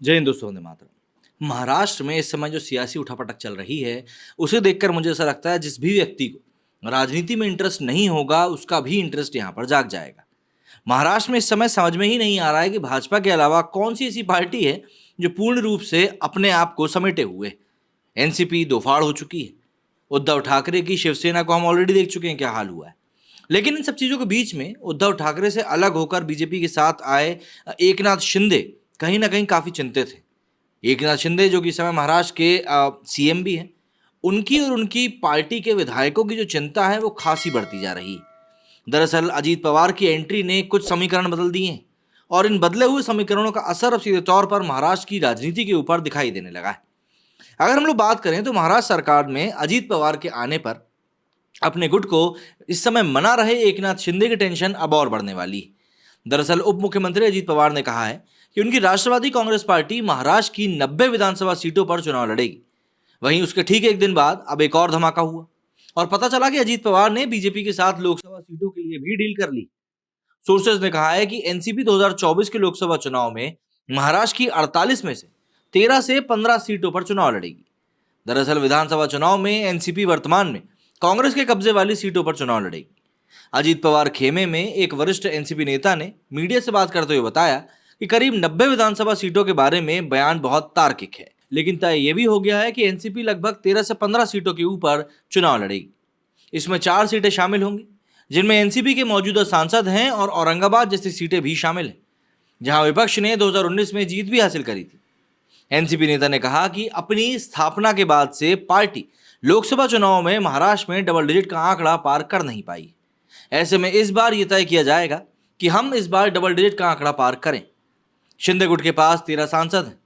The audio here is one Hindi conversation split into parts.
जय हिंद दोस्तों, वंदे मातरम। महाराष्ट्र में इस समय जो सियासी उठापटक चल रही है, उसे देखकर मुझे ऐसा लगता है जिस भी व्यक्ति को राजनीति में इंटरेस्ट नहीं होगा, उसका भी इंटरेस्ट यहाँ पर जाग जाएगा। महाराष्ट्र में इस समय समझ में ही नहीं आ रहा है कि भाजपा के अलावा कौन सी ऐसी पार्टी है जो पूर्ण रूप से अपने आप को समेटे हुए है। एनसीपी दो फाड़ हो चुकी है। उद्धव ठाकरे की शिवसेना को हम ऑलरेडी देख चुके हैं क्या हाल हुआ है। लेकिन इन सब चीजों के बीच में उद्धव ठाकरे से अलग होकर बीजेपी के साथ आए एकनाथ शिंदे कहीं ना कहीं काफी चिंतित थे। एकनाथ शिंदे जो कि इस समय महाराष्ट्र के सीएम भी हैं, उनकी और उनकी पार्टी के विधायकों की जो चिंता है वो खासी बढ़ती जा रही है। दरअसल अजीत पवार की एंट्री ने कुछ समीकरण बदल दिए हैं और इन बदले हुए समीकरणों का असर अब सीधे तौर पर महाराष्ट्र की राजनीति के ऊपर दिखाई देने लगा है। अगर हम लोग बात करें तो महाराष्ट्र सरकार में अजीत पवार के आने पर अपने गुट को इस समय मना रहे एकनाथ शिंदे की टेंशन अब और बढ़ने वाली है। दरअसल उप मुख्यमंत्री अजीत पवार ने कहा है कि उनकी राष्ट्रवादी कांग्रेस पार्टी महाराष्ट्र की 90 विधानसभा सीटों पर चुनाव लड़ेगी। वहीं उसके ठीक एक दिन बाद अब एक और धमाका हुआ और पता चला कि अजीत पवार ने बीजेपी के साथ लोकसभा सीटों के लिए भी डील कर ली। सोर्सेज ने कहा है कि एनसीपी 2024 के लोकसभा चुनाव में महाराष्ट्र की 48 में से 13 से 15 सीटों पर चुनाव लड़ेगी। दरअसल विधानसभा चुनाव में एनसीपी वर्तमान में कांग्रेस के कब्जे वाली सीटों पर चुनाव लड़ेगी। अजीत पवार खेमे में एक वरिष्ठ एनसीपी नेता ने मीडिया से बात करते हुए बताया कि करीब 90 विधानसभा सीटों के बारे में बयान बहुत तार्किक है, लेकिन तय यह भी हो गया है कि एनसीपी लगभग 13 से 15 सीटों के ऊपर चुनाव लड़ेगी। इसमें 4 सीटें शामिल होंगी जिनमें एनसीपी के मौजूदा सांसद हैं और औरंगाबाद जैसी सीटें भी शामिल हैं, जहां विपक्ष ने 2019 में जीत भी हासिल करी थी। एनसीपी नेता ने कहा कि अपनी स्थापना के बाद से पार्टी लोकसभा चुनाव में महाराष्ट्र में डबल डिजिट का आंकड़ा पार कर नहीं पाई। ऐसे में इस बार यह तय किया जाएगा कि हम इस बार डबल डिजिट का आंकड़ा पार करें। शिंदे गुट के पास 13 सांसद हैं।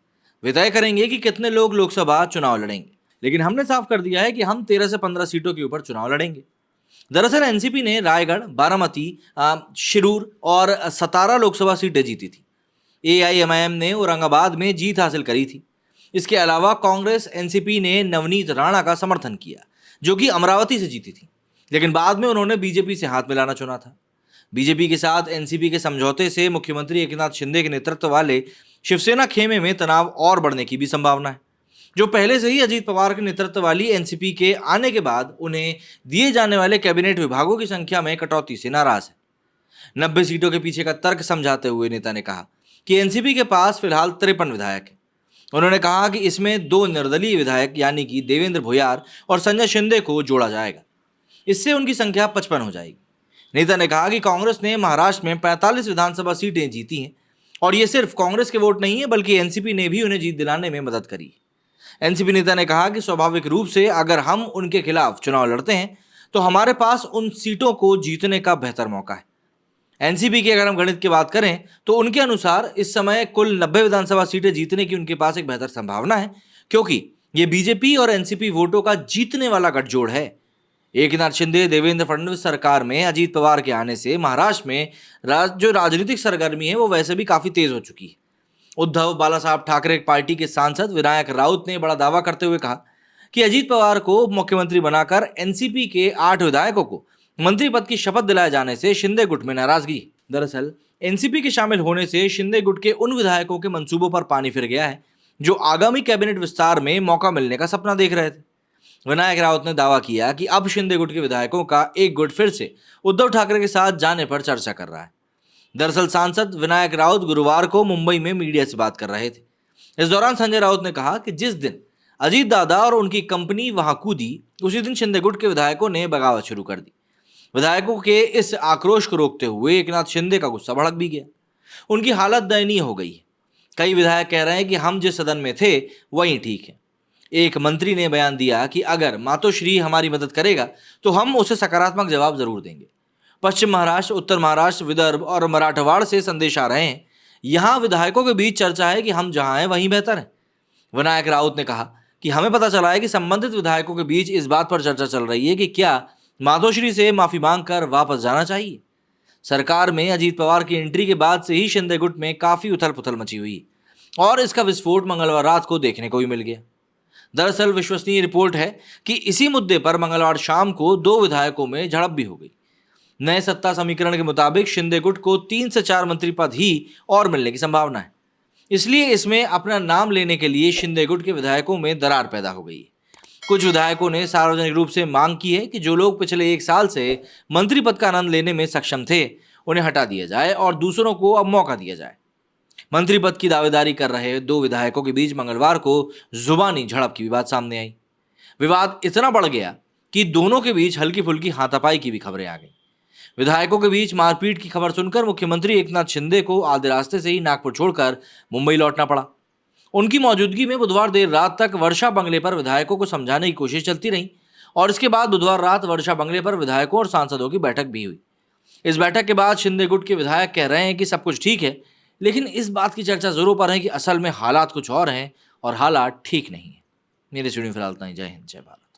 वे तय करेंगे कि कितने लोग लोकसभा चुनाव लड़ेंगे, लेकिन हमने साफ कर दिया है कि हम 13 से 15 सीटों के ऊपर चुनाव लड़ेंगे। दरअसल एनसीपी ने रायगढ़, बारामती, शिरूर और सतारा लोकसभा सीटें जीती थी। एआईएमआईएम ने औरंगाबाद में जीत हासिल करी थी। इसके अलावा कांग्रेस एनसीपी ने नवनीत राणा का समर्थन किया, जो कि अमरावती से जीती थी, लेकिन बाद में उन्होंने बीजेपी से हाथ मिलाना चुना था। बीजेपी के साथ एनसीपी के समझौते से मुख्यमंत्री एकनाथ शिंदे के नेतृत्व वाले शिवसेना खेमे में तनाव और बढ़ने की भी संभावना है, जो पहले से ही अजीत पवार के नेतृत्व वाली एनसीपी के आने के बाद उन्हें दिए जाने वाले कैबिनेट विभागों की संख्या में कटौती से नाराज है। 90 सीटों के पीछे का तर्क समझाते हुए नेता ने कहा कि एनसीपी के पास फिलहाल 53 विधायक हैं। उन्होंने कहा कि इसमें 2 निर्दलीय विधायक यानी कि देवेंद्र भोयार और संजय शिंदे को जोड़ा जाएगा। इससे उनकी संख्या 55 हो जाएगी। नेता ने कहा कि कांग्रेस ने महाराष्ट्र में 45 विधानसभा सीटें जीती हैं और ये सिर्फ कांग्रेस के वोट नहीं है, बल्कि एनसीपी ने भी उन्हें जीत दिलाने में मदद करी। एनसीपी नेता ने कहा कि स्वाभाविक रूप से अगर हम उनके खिलाफ चुनाव लड़ते हैं तो हमारे पास उन सीटों को जीतने का बेहतर मौका है। एनसीपी की अगर हम गणित की बात करें तो उनके अनुसार इस समय कुल 90 विधानसभा सीटें जीतने की उनके पास एक बेहतर संभावना है, क्योंकि ये बीजेपी और एनसीपी वोटों का जीतने वाला गठजोड़ है। एकनाथ शिंदे देवेंद्र फडणवीस सरकार में अजीत पवार के आने से महाराष्ट्र में जो राजनीतिक सरगर्मी है वो वैसे भी काफी तेज हो चुकी है। उद्धव बाला साहब ठाकरे पार्टी के सांसद विनायक राउत ने बड़ा दावा करते हुए कहा कि अजीत पवार को मुख्यमंत्री बनाकर एनसीपी के 8 विधायकों को मंत्री पद की शपथ दिलाए जाने से शिंदे गुट में नाराजगी। दरअसल एनसीपी के शामिल होने से शिंदे गुट के उन विधायकों के मंसूबों पर पानी फिर गया है जो आगामी कैबिनेट विस्तार में मौका मिलने का सपना देख रहे थे। विनायक राउत ने दावा किया कि अब शिंदे गुट के विधायकों का एक गुट फिर से उद्धव ठाकरे के साथ जाने पर चर्चा कर रहा है। दरअसल सांसद विनायक राउत गुरुवार को मुंबई में मीडिया से बात कर रहे थे। इस दौरान संजय राउत ने कहा कि जिस दिन अजीत दादा और उनकी कंपनी वहां कूदी, उसी दिन शिंदे गुट के विधायकों ने बगावत शुरू कर दी। विधायकों के इस आक्रोश को रोकते हुए एकनाथ शिंदे का गुस्सा भड़क भी गया। उनकी हालत दयनीय हो गई है। कई विधायक कह रहे हैं कि हम जिस सदन में थे वहीं ठीक है। एक मंत्री ने बयान दिया कि अगर मातोश्री हमारी मदद करेगा तो हम उसे सकारात्मक जवाब जरूर देंगे। पश्चिम महाराष्ट्र, उत्तर महाराष्ट्र, विदर्भ और मराठवाड़ से संदेश आ रहे हैं। यहां विधायकों के बीच चर्चा है कि हम जहां हैं वहीं बेहतर है। विनायक राउत ने कहा कि हमें पता चला है कि संबंधित विधायकों के बीच इस बात पर चर्चा चल रही है कि क्या मातोश्री से माफी मांगकर वापस जाना चाहिए। सरकार में अजीत पवार की एंट्री के बाद से ही शिंदे गुट में काफी उथल पुथल मची हुई और इसका विस्फोट मंगलवार रात को देखने को भी मिल गया। दरअसल विश्वसनीय रिपोर्ट है कि इसी मुद्दे पर मंगलवार शाम को 2 विधायकों में झड़प भी हो गई। नए सत्ता समीकरण के मुताबिक शिंदे गुट को 3 से 4 मंत्री पद ही और मिलने की संभावना है। इसलिए इसमें अपना नाम लेने के लिए शिंदे गुट के विधायकों में दरार पैदा हो गई है। कुछ विधायकों ने सार्वजनिक रूप से मांग की है कि जो लोग पिछले 1 साल से मंत्री पद का आनंद लेने में सक्षम थे उन्हें हटा दिया जाए और दूसरों को अब मौका दिया जाए। मंत्री पद की दावेदारी कर रहे 2 विधायकों के बीच मंगलवार को जुबानी झड़प की भी बात सामने आई। विवाद इतना बढ़ गया कि दोनों के बीच हल्की फुल्की हाथापाई की भी खबरें आ गई। विधायकों के बीच मारपीट की खबर सुनकर मुख्यमंत्री एकनाथ शिंदे को आधे रास्ते से ही नागपुर छोड़कर मुंबई लौटना पड़ा। उनकी मौजूदगी में बुधवार देर रात तक वर्षा बंगले पर विधायकों को समझाने की कोशिश चलती रही और इसके बाद बुधवार रात वर्षा बंगले पर विधायकों और सांसदों की बैठक भी हुई। इस बैठक के बाद शिंदे गुट के विधायक कह रहे हैं कि सब कुछ ठीक है, लेकिन इस बात की चर्चा जोरों पर है कि असल में हालात कुछ और हैं और हालात ठीक नहीं है। मेरे स्टूडियो फिलहाल इतना ही। जय हिंद, जय भारत।